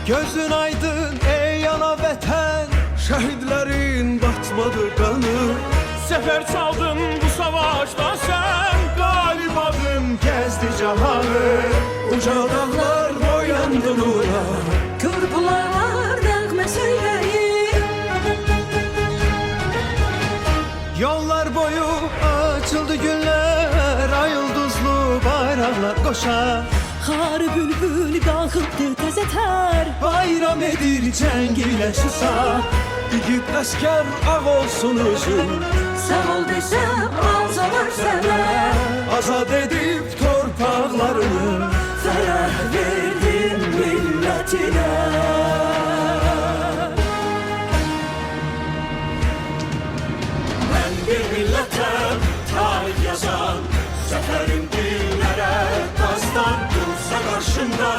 Gözün aydın ey ana vətən, şəhidlərin batmadı qanı. Sefer çaldın bu savaşta sen, Qalib adım gəzdi cahanı, uca dağlar boyandı nura. Körpüler nəğmə söyləyir. Yollar boyu açıldı günler, ay yıldızlı bayraqlar qoşar. Xar bülbül qalxıbdı təzə tər. Bayram edir cəng ilə şüsa, igid əskər ağ olsun üzün. Sağ ol desəm alsalar sənə, Azad edib torpaqlarını, fərəh verdin millətinə. ben bir milletten tarih yazan. Seferin dillere dastan dursa karşında,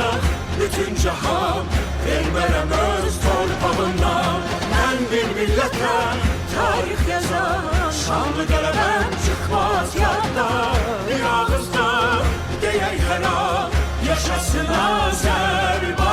bütün cahan vermerem öz torpağından. Ben bir milletten tarih yazan, şanlı qələbəm çıkmaz yadda. Bir ağızda deyək hər an, yaşasın Azərbaycan.